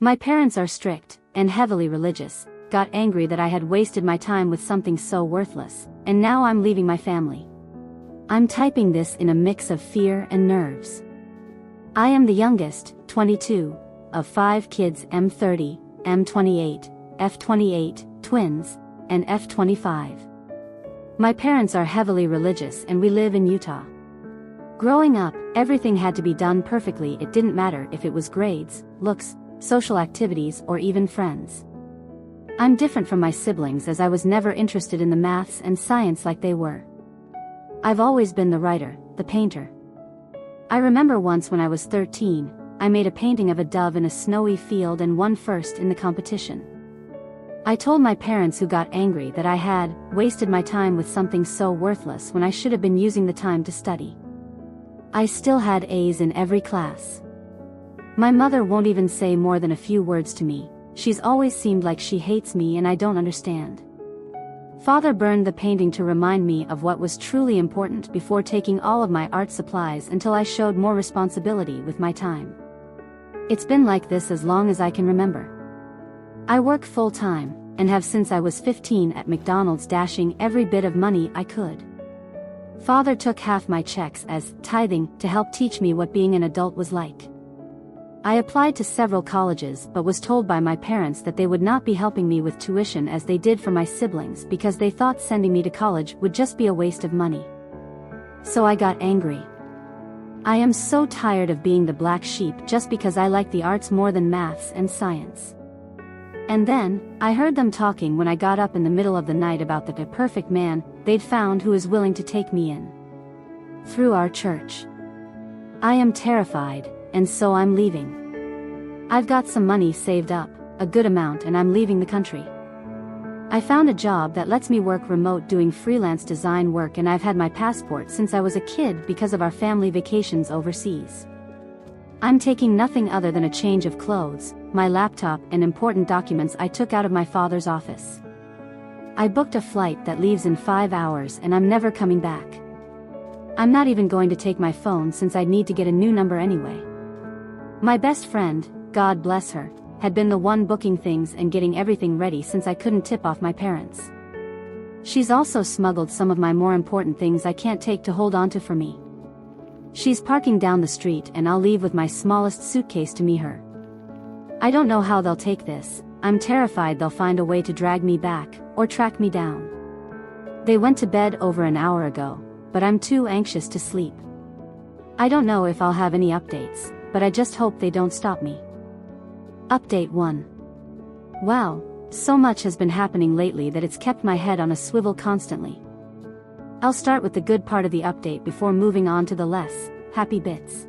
My parents are strict and heavily religious, got angry that I had wasted my time with something so worthless, and now I'm leaving my family. I'm typing this in a mix of fear and nerves. I am the youngest, 22, of 5 kids, M30, M28, F28, twins, and F25. My parents are heavily religious and we live in Utah. Growing up, everything had to be done perfectly. It didn't matter if it was grades, looks, social activities, or even friends. I'm different from my siblings as I was never interested in the maths and science like they were. I've always been the writer, the painter. I remember once when I was 13, I made a painting of a dove in a snowy field and won first in the competition. I told my parents, who got angry that I had wasted my time with something so worthless when I should have been using the time to study. I still had A's in every class. My mother won't even say more than a few words to me. She's always seemed like she hates me and I don't understand. Father burned the painting to remind me of what was truly important before taking all of my art supplies until I showed more responsibility with my time. It's been like this as long as I can remember. I work full-time, and have since I was 15 at McDonald's, dashing every bit of money I could. Father took half my checks as tithing to help teach me what being an adult was like. I applied to several colleges but was told by my parents that they would not be helping me with tuition as they did for my siblings because they thought sending me to college would just be a waste of money. So I got angry. I am so tired of being the black sheep just because I like the arts more than maths and science. And then, I heard them talking when I got up in the middle of the night about the perfect man they'd found who is willing to take me in. Through our church. I am terrified, and so I'm leaving. I've got some money saved up, a good amount, and I'm leaving the country. I found a job that lets me work remote doing freelance design work, and I've had my passport since I was a kid because of our family vacations overseas. I'm taking nothing other than a change of clothes, my laptop, and important documents I took out of my father's office. I booked a flight that leaves in 5 hours and I'm never coming back. I'm not even going to take my phone since I'd need to get a new number anyway. My best friend, God bless her, had been the one booking things and getting everything ready since I couldn't tip off my parents. She's also smuggled some of my more important things I can't take to hold on to for me. She's parking down the street and I'll leave with my smallest suitcase to meet her. I don't know how they'll take this. I'm terrified they'll find a way to drag me back, or track me down. They went to bed over an hour ago, but I'm too anxious to sleep. I don't know if I'll have any updates, but I just hope they don't stop me. Update 1. Wow, so much has been happening lately that it's kept my head on a swivel constantly. I'll start with the good part of the update before moving on to the less happy bits.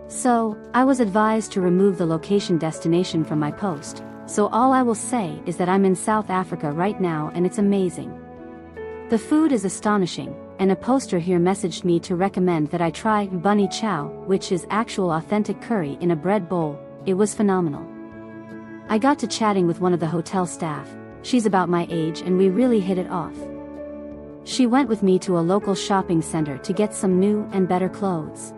So, I was advised to remove the location destination from my post, so all I will say is that I'm in South Africa right now and it's amazing. The food is astonishing, and a poster here messaged me to recommend that I try bunny chow, which is actual authentic curry in a bread bowl. It was phenomenal. I got to chatting with one of the hotel staff. She's about my age and we really hit it off. She went with me to a local shopping center to get some new and better clothes.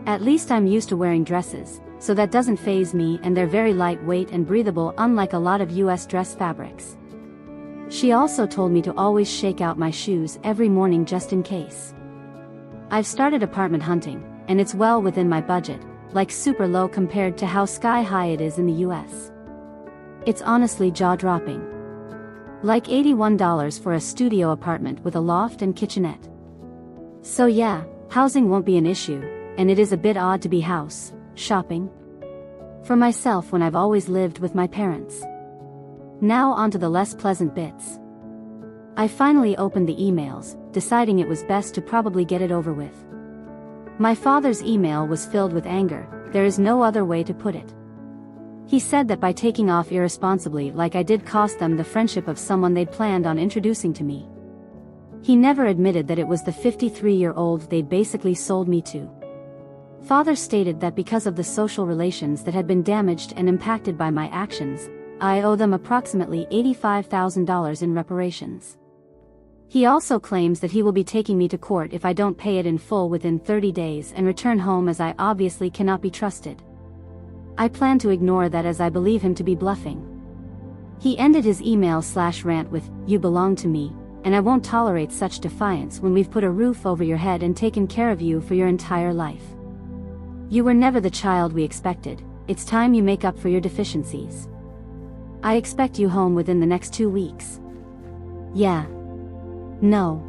At least I'm used to wearing dresses, so that doesn't faze me, and they're very lightweight and breathable, unlike a lot of US dress fabrics. She also told me to always shake out my shoes every morning just in case. I've started apartment hunting, and it's well within my budget, like super low compared to how sky high it is in the US. It's honestly jaw-dropping. Like $81 for a studio apartment with a loft and kitchenette. So yeah, housing won't be an issue, and it is a bit odd to be house shopping for myself when I've always lived with my parents. Now on to the less pleasant bits. I finally opened the emails, deciding it was best to probably get it over with. My father's email was filled with anger, there is no other way to put it. He said that by taking off irresponsibly like I did cost them the friendship of someone they'd planned on introducing to me. He never admitted that it was the 53-year-old they'd basically sold me to. Father stated that because of the social relations that had been damaged and impacted by my actions, I owe them approximately $85,000 in reparations. He also claims that he will be taking me to court if I don't pay it in full within 30 days and return home, as I obviously cannot be trusted. I plan to ignore that as I believe him to be bluffing. He ended his email/rant with, "You belong to me, and I won't tolerate such defiance when we've put a roof over your head and taken care of you for your entire life. You were never the child we expected. It's time you make up for your deficiencies. I expect you home within the next 2 weeks." Yeah. No.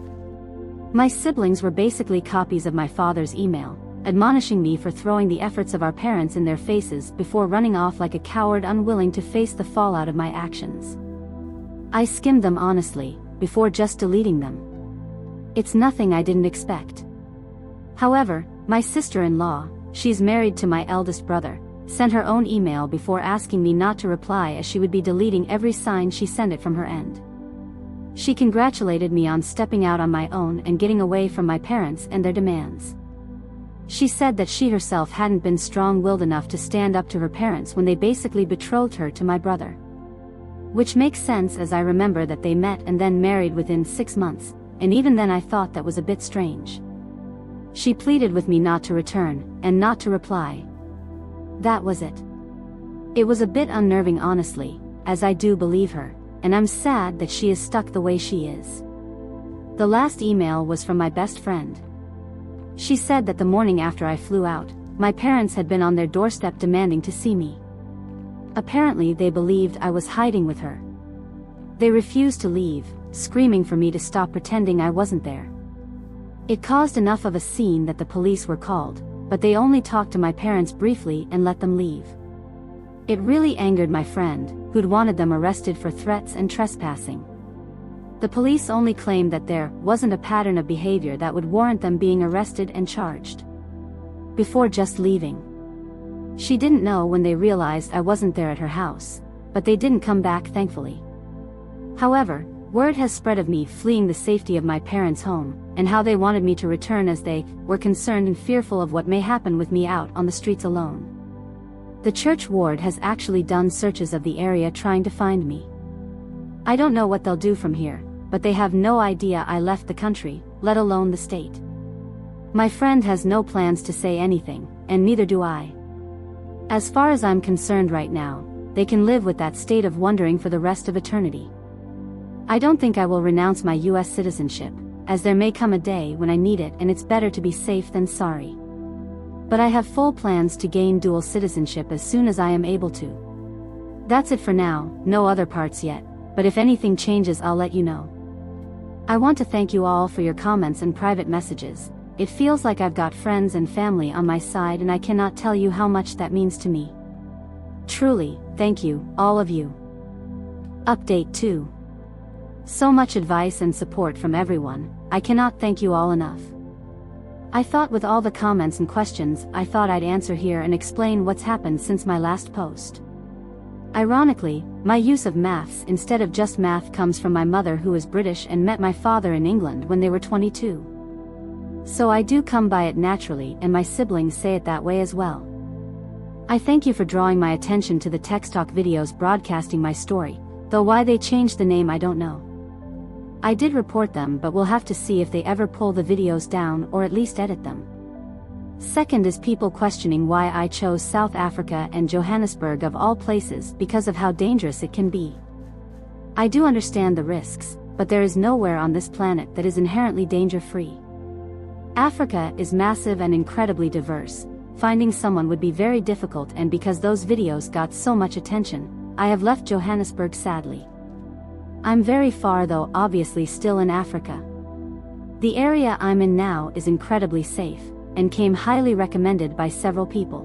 My siblings were basically copies of my father's email, admonishing me for throwing the efforts of our parents in their faces before running off like a coward unwilling to face the fallout of my actions. I skimmed them honestly, before just deleting them. It's nothing I didn't expect. However, my sister-in-law, she's married to my eldest brother, sent her own email before asking me not to reply as she would be deleting every sign she sent it from her end. She congratulated me on stepping out on my own and getting away from my parents and their demands. She said that she herself hadn't been strong-willed enough to stand up to her parents when they basically betrothed her to my brother. Which makes sense as I remember that they met and then married within 6 months, and even then I thought that was a bit strange. She pleaded with me not to return, and not to reply. That was it. It was a bit unnerving honestly, as I do believe her, and I'm sad that she is stuck the way she is. The last email was from my best friend. She said that the morning after I flew out, my parents had been on their doorstep demanding to see me. Apparently they believed I was hiding with her. They refused to leave, screaming for me to stop pretending I wasn't there. It caused enough of a scene that the police were called, but they only talked to my parents briefly and let them leave. It really angered my friend, who'd wanted them arrested for threats and trespassing. The police only claimed that there wasn't a pattern of behavior that would warrant them being arrested and charged. Before just leaving. She didn't know when they realized I wasn't there at her house, but they didn't come back thankfully. However, word has spread of me fleeing the safety of my parents' home, and how they wanted me to return as they were concerned and fearful of what may happen with me out on the streets alone. The church ward has actually done searches of the area trying to find me. I don't know what they'll do from here, but they have no idea I left the country, let alone the state. My friend has no plans to say anything, and neither do I. As far as I'm concerned right now, they can live with that state of wondering for the rest of eternity. I don't think I will renounce my US citizenship, as there may come a day when I need it and it's better to be safe than sorry. But I have full plans to gain dual citizenship as soon as I am able to. That's it for now, no other parts yet, but if anything changes I'll let you know. I want to thank you all for your comments and private messages. It feels like I've got friends and family on my side and I cannot tell you how much that means to me. Truly, thank you, all of you. Update 2. So much advice and support from everyone, I cannot thank you all enough. I thought with all the comments and questions I thought I'd answer here and explain what's happened since my last post. Ironically, my use of maths instead of just math comes from my mother who is British and met my father in England when they were 22. So I do come by it naturally and my siblings say it that way as well. I thank you for drawing my attention to the Text Talk videos broadcasting my story, though why they changed the name I don't know. I did report them but we'll have to see if they ever pull the videos down or at least edit them. Second is people questioning why I chose South Africa and Johannesburg of all places because of how dangerous it can be. I do understand the risks, but there is nowhere on this planet that is inherently danger-free. Africa is massive and incredibly diverse, finding someone would be very difficult and because those videos got so much attention, I have left Johannesburg sadly. I'm very far though obviously still in Africa. The area I'm in now is incredibly safe, and came highly recommended by several people.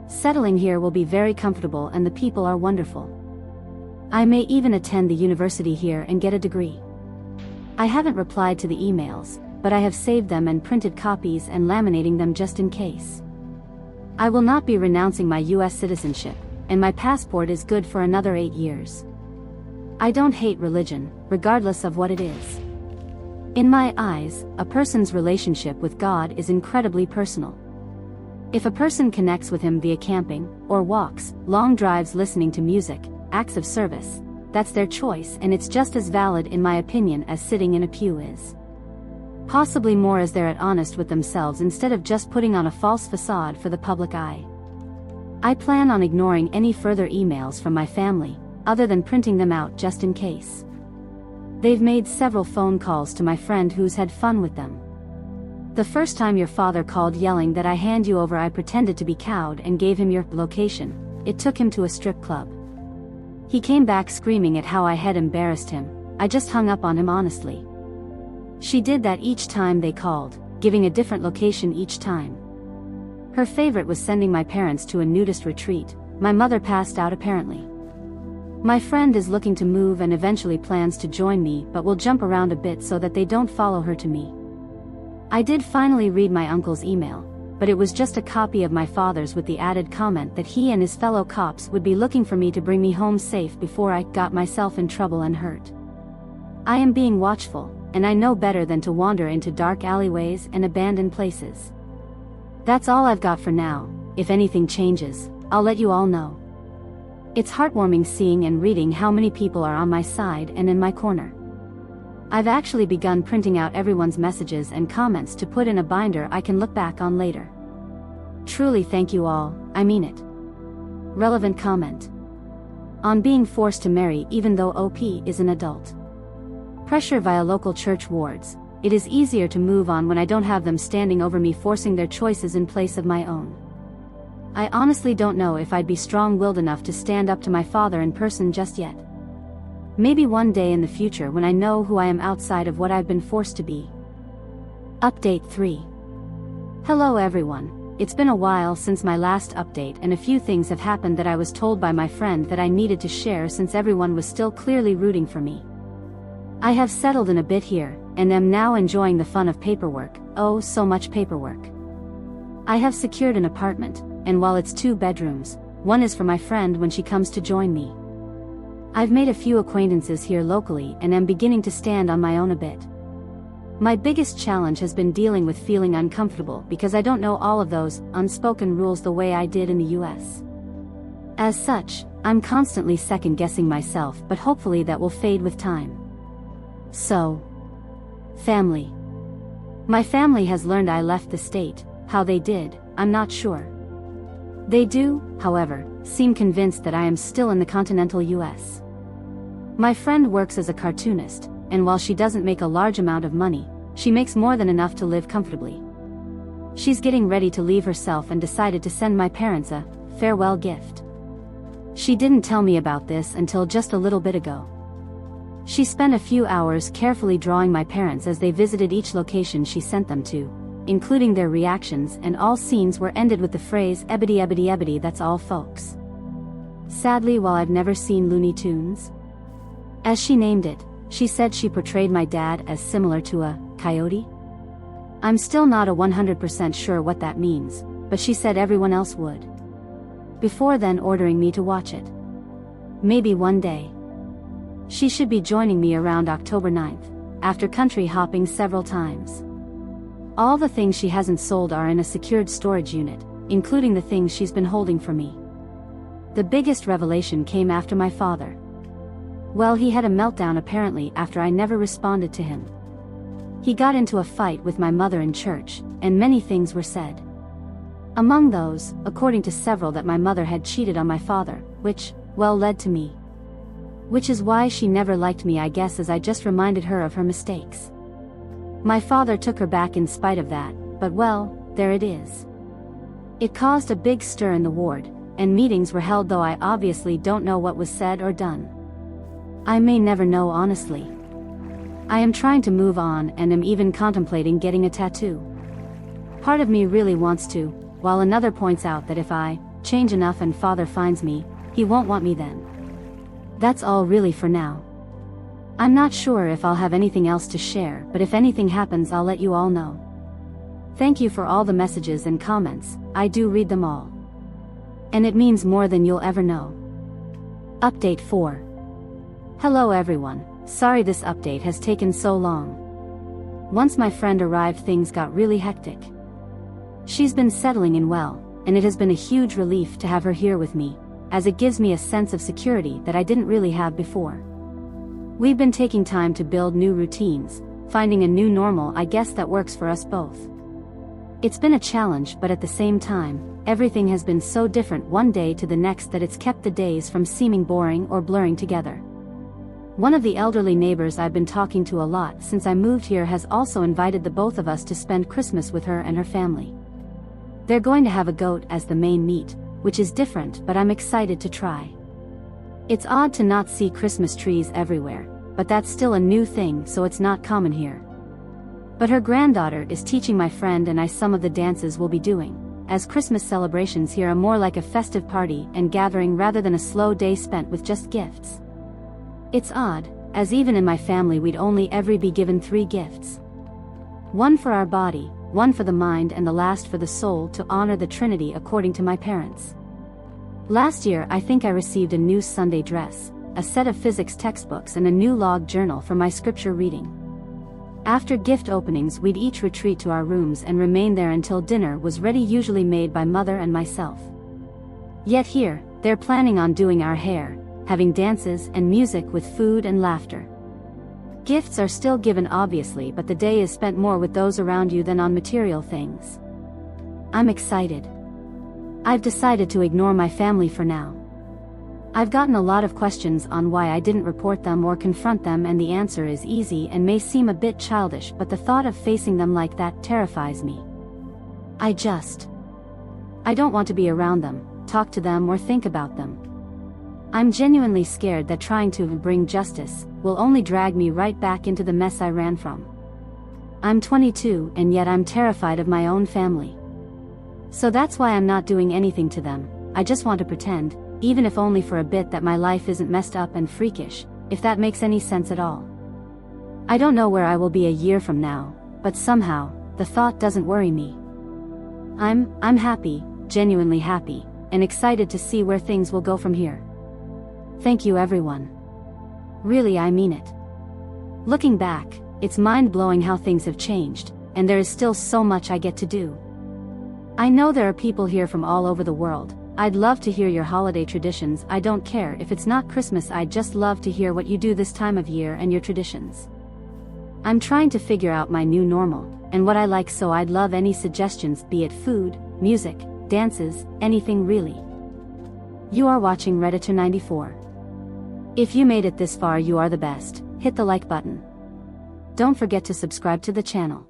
Settling here will be very comfortable and the people are wonderful. I may even attend the university here and get a degree. I haven't replied to the emails, but I have saved them and printed copies and laminating them just in case. I will not be renouncing my US citizenship, and my passport is good for another 8 years. I don't hate religion, regardless of what it is. In my eyes, a person's relationship with God is incredibly personal. If a person connects with Him via camping, or walks, long drives listening to music, acts of service, that's their choice and it's just as valid in my opinion as sitting in a pew is. Possibly more as they're honest with themselves instead of just putting on a false facade for the public eye. I plan on ignoring any further emails from my family, other than printing them out just in case. They've made several phone calls to my friend who's had fun with them. The first time your father called yelling that I hand you over, I pretended to be cowed and gave him your location. It took him to a strip club. He came back screaming at how I had embarrassed him. I just hung up on him honestly. She did that each time they called, giving a different location each time. Her favorite was sending my parents to a nudist retreat. My mother passed out apparently. My friend is looking to move and eventually plans to join me, but will jump around a bit so that they don't follow her to me. I did finally read my uncle's email, but it was just a copy of my father's with the added comment that he and his fellow cops would be looking for me to bring me home safe before I got myself in trouble and hurt. I am being watchful, and I know better than to wander into dark alleyways and abandoned places. That's all I've got for now. If anything changes, I'll let you all know. It's heartwarming seeing and reading how many people are on my side and in my corner. I've actually begun printing out everyone's messages and comments to put in a binder I can look back on later. Truly thank you all, I mean it. Relevant comment. On being forced to marry even though OP is an adult. Pressure via local church wards. It is easier to move on when I don't have them standing over me forcing their choices in place of my own. I honestly don't know if I'd be strong-willed enough to stand up to my father in person just yet. Maybe one day in the future when I know who I am outside of what I've been forced to be. Update 3. Hello everyone. It's been a while since my last update and a few things have happened that I was told by my friend that I needed to share since everyone was still clearly rooting for me. I have settled in a bit here, and am now enjoying the fun of paperwork. Oh, so much paperwork. I have secured an apartment, and while it's 2 bedrooms, one is for my friend when she comes to join me. I've made a few acquaintances here locally and am beginning to stand on my own a bit. My biggest challenge has been dealing with feeling uncomfortable because I don't know all of those unspoken rules the way I did in the US. As such, I'm constantly second-guessing myself, but hopefully that will fade with time. So, family. My family has learned I left the state. How they did, I'm not sure. They do, however, seem convinced that I am still in the continental US. My friend works as a cartoonist, and while she doesn't make a large amount of money, she makes more than enough to live comfortably. She's getting ready to leave herself and decided to send my parents a farewell gift. She didn't tell me about this until just a little bit ago. She spent a few hours carefully drawing my parents as they visited each location she sent them to, including their reactions, and all scenes were ended with the phrase "ebbity ebbity ebbity, that's all folks." Sadly, while I've never seen Looney Tunes, as she named it, she said she portrayed my dad as similar to a coyote. I'm still not a 100% sure what that means, but she said everyone else would. Before then ordering me to watch it. Maybe one day. She should be joining me around October 9th, after country hopping several times. All the things she hasn't sold are in a secured storage unit, including the things she's been holding for me. The biggest revelation came after my father. Well, he had a meltdown apparently after I never responded to him. He got into a fight with my mother in church, and many things were said. Among those, according to several, that my mother had cheated on my father, which, well, led to me. Which is why she never liked me, I guess, as I just reminded her of her mistakes. My father took her back in spite of that, but well, there it is. It caused a big stir in the ward, and meetings were held, though I obviously don't know what was said or done. I may never know, honestly. I am trying to move on and am even contemplating getting a tattoo. Part of me really wants to, while another points out that if I change enough and father finds me, he won't want me then. That's all really for now. I'm not sure if I'll have anything else to share, but if anything happens I'll let you all know. Thank you for all the messages and comments, I do read them all. And it means more than you'll ever know. Update 4. Hello everyone, sorry this update has taken so long. Once my friend arrived things got really hectic. She's been settling in well, and it has been a huge relief to have her here with me, as it gives me a sense of security that I didn't really have before. We've been taking time to build new routines, finding a new normal, I guess, that works for us both. It's been a challenge, but at the same time, everything has been so different one day to the next that it's kept the days from seeming boring or blurring together. One of the elderly neighbors I've been talking to a lot since I moved here has also invited the both of us to spend Christmas with her and her family. They're going to have a goat as the main meat, which is different, but I'm excited to try. It's odd to not see Christmas trees everywhere, but that's still a new thing, so it's not common here. But her granddaughter is teaching my friend and I some of the dances we'll be doing, as Christmas celebrations here are more like a festive party and gathering rather than a slow day spent with just gifts. It's odd, as even in my family we'd only ever be given 3 gifts. One for our body, one for the mind, and the last for the soul, to honor the Trinity according to my parents. Last year I think I received a new Sunday dress, a set of physics textbooks and a new log journal for my scripture reading. After gift openings we'd each retreat to our rooms and remain there until dinner was ready, usually made by mother and myself. Yet here, they're planning on doing our hair, having dances and music with food and laughter. Gifts are still given obviously, but the day is spent more with those around you than on material things. I'm excited. I've decided to ignore my family for now. I've gotten a lot of questions on why I didn't report them or confront them, and the answer is easy and may seem a bit childish, but the thought of facing them like that terrifies me. I don't want to be around them, talk to them or think about them. I'm genuinely scared that trying to bring justice will only drag me right back into the mess I ran from. I'm 22 and yet I'm terrified of my own family. So that's why I'm not doing anything to them. I just want to pretend, even if only for a bit, that my life isn't messed up and freakish, if that makes any sense at all. I don't know where I will be a year from now, but somehow, the thought doesn't worry me. I'm happy, genuinely happy, and excited to see where things will go from here. Thank you everyone. Really, I mean it. Looking back, it's mind-blowing how things have changed, and there is still so much I get to do. I know there are people here from all over the world. I'd love to hear your holiday traditions. I don't care if it's not Christmas, I'd just love to hear what you do this time of year and your traditions. I'm trying to figure out my new normal, and what I like, so I'd love any suggestions, be it food, music, dances, anything really. You are watching Redditor94. If you made it this far, you are the best. Hit the like button. Don't forget to subscribe to the channel.